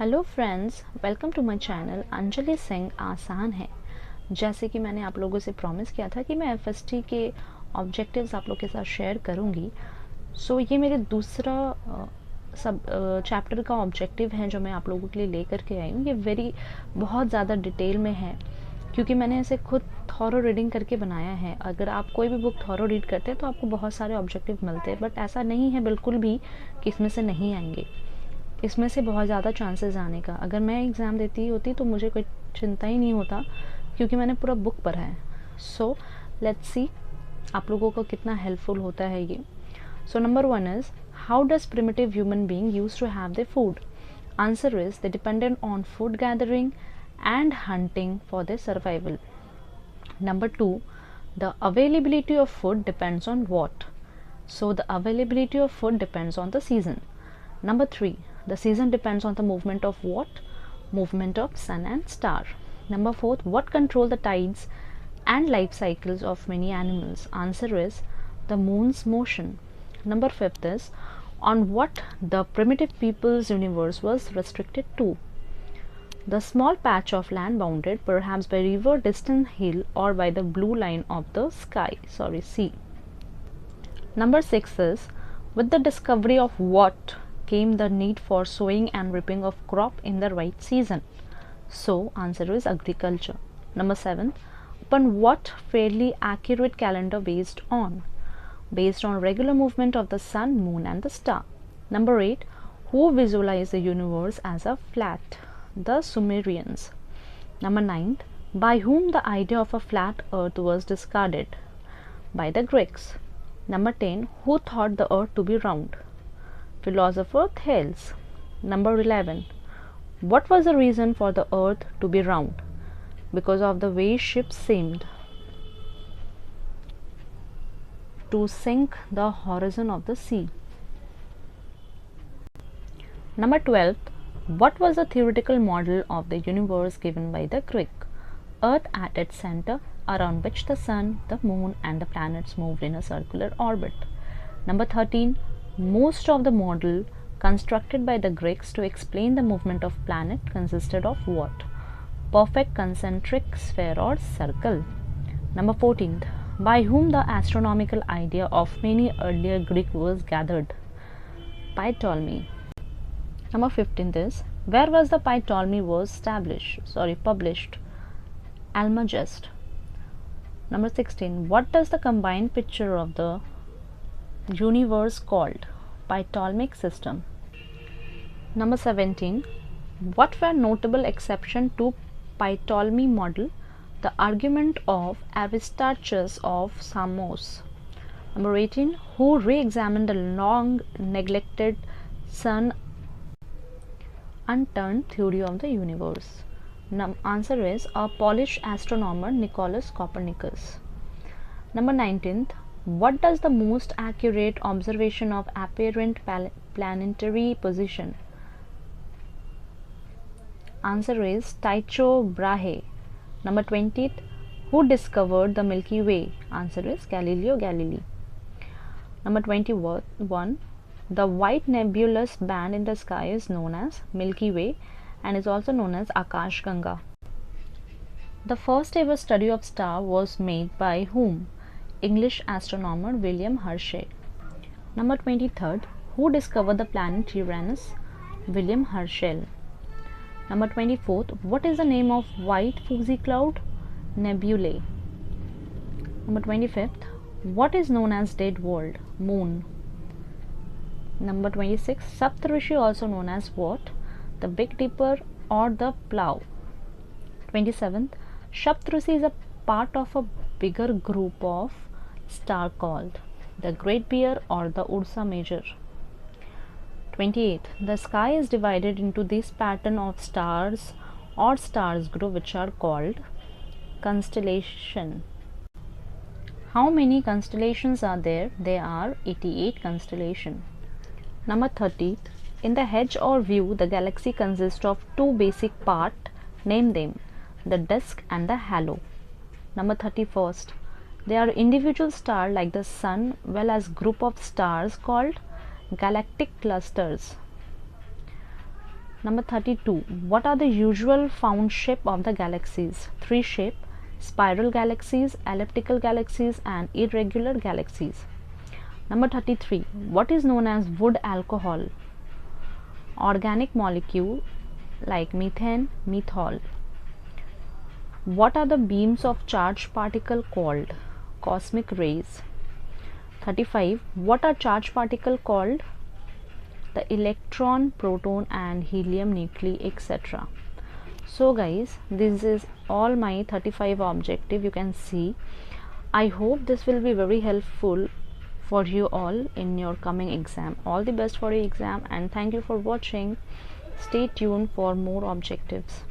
Hello friends, welcome to my channel Anjali Singh आसान है। जैसे कि मैंने आप लोगों से प्रॉमिस किया था कि मैं एफएसटी के ऑब्जेक्टिव्स आप लोगों के साथ शेयर करूंगी। सो ये मेरे दूसरा सब चैप्टर का ऑब्जेक्टिव है जो मैं आप लोगों के लिए लेकर के आई हूँ। ये बहुत ज़्यादा डिटेल में है क्योंकि मैंने इसे खुद थॉरो रीडिंग करके बनाया है। अगर आप कोई भी बुक थॉरो रीड करते हैं तो आपको बहुत सारे ऑब्जेक्टिव मिलते हैं, बट ऐसा नहीं है बिल्कुल भी कि इसमें से नहीं आएंगे। इसमें से बहुत ज़्यादा चांसेस आने का। अगर मैं एग्ज़ाम देती होती तो मुझे कोई चिंता ही नहीं होता क्योंकि मैंने पूरा बुक पढ़ा है। सो लेट्स सी आप लोगों को कितना हेल्पफुल होता है ये। So number 1 is, how does primitive human being use to have the food? Answer is they depended on food gathering and hunting for their survival. Number 2, the availability of food depends on what? So the availability of food depends on the season. Number 3, the season depends on the movement of what? Movement of sun and star. Number 4, what control the tides and life cycles of many animals? Answer is the moon's motion. Number 5 is, on what the primitive people's universe was restricted to? The small patch of land bounded perhaps by river, distant hill, or by the blue line of the sea. Number 6 is, with the discovery of what came the need for sowing and reaping of crop in the right season? So, answer is agriculture. Number 7, upon what fairly accurate calendar based on? Based on regular movement of the sun, moon and the star. Number 8, who visualized the universe as a flat? The Sumerians. Number 9, by whom the idea of a flat earth was discarded? By the Greeks. Number 10, who thought the earth to be round? Philosopher Thales. Number 11, what was the reason for the earth to be round? Because of the way ships seemed to sink the horizon of the sea. Number 12, what was the theoretical model of the universe given by the Greek? Earth at its center, around which the sun, the moon and the planets moved in a circular orbit. Number 13, most of the model constructed by the Greeks to explain the movement of planet consisted of what? Perfect concentric sphere or circle. Number 14, by whom the astronomical idea of many earlier Greek was gathered? By Ptolemy. Number 15 is, where was the Ptolemy was published? Almagest. Number 16, what does the combined picture of the universe called? Ptolemaic system. Number 17, what were notable exception to Ptolemy model? The argument of Aristarchus of Samos. Number 18, who re-examined the long neglected sun unturned theory of the universe? Answer is a Polish astronomer Nicolaus Copernicus. Number 19th, what does the most accurate observation of apparent planetary position? Answer is Tycho Brahe. Number 20th, who discovered the Milky Way? Answer is Galileo Galilei. Number 21, the white nebulous band in the sky is known as Milky Way and is also known as Akash Ganga. The first ever study of star was made by whom? English astronomer William Herschel. Number 23rd, who discovered the planet Uranus? William Herschel. Number 24th, what is the name of white fuzzy cloud? Nebulae. Number 25th, what is known as dead world? Moon. Number 26, Saptarishi also known as what? The Big Dipper or the Plough. 27th, Saptarishi is a part of a bigger group of star called the Great Bear or the Ursa Major. 28th, the sky is divided into this pattern of stars or stars group which are called constellation. How many constellations are there? There are 88 constellations. Number 30th, in the hedge or view, the galaxy consists of two basic parts. Name them, the disk and the halo. Number 31st, there are individual stars like the sun, well as group of stars called galactic clusters. Number 32. What are the usual found shape of the galaxies? Three shape: spiral galaxies, elliptical galaxies, and irregular galaxies. Number 33. What is known as wood alcohol? Organic molecule like methane, methol. What are the beams of charged particle called? Cosmic rays. 35. What are charged particle called? The electron, proton, and helium nuclei, etc. So guys, this is all my 35 objective. You can see, I hope this will be very helpful for you all in your coming exam. All the best for your exam, and thank you for watching. Stay tuned for more objectives.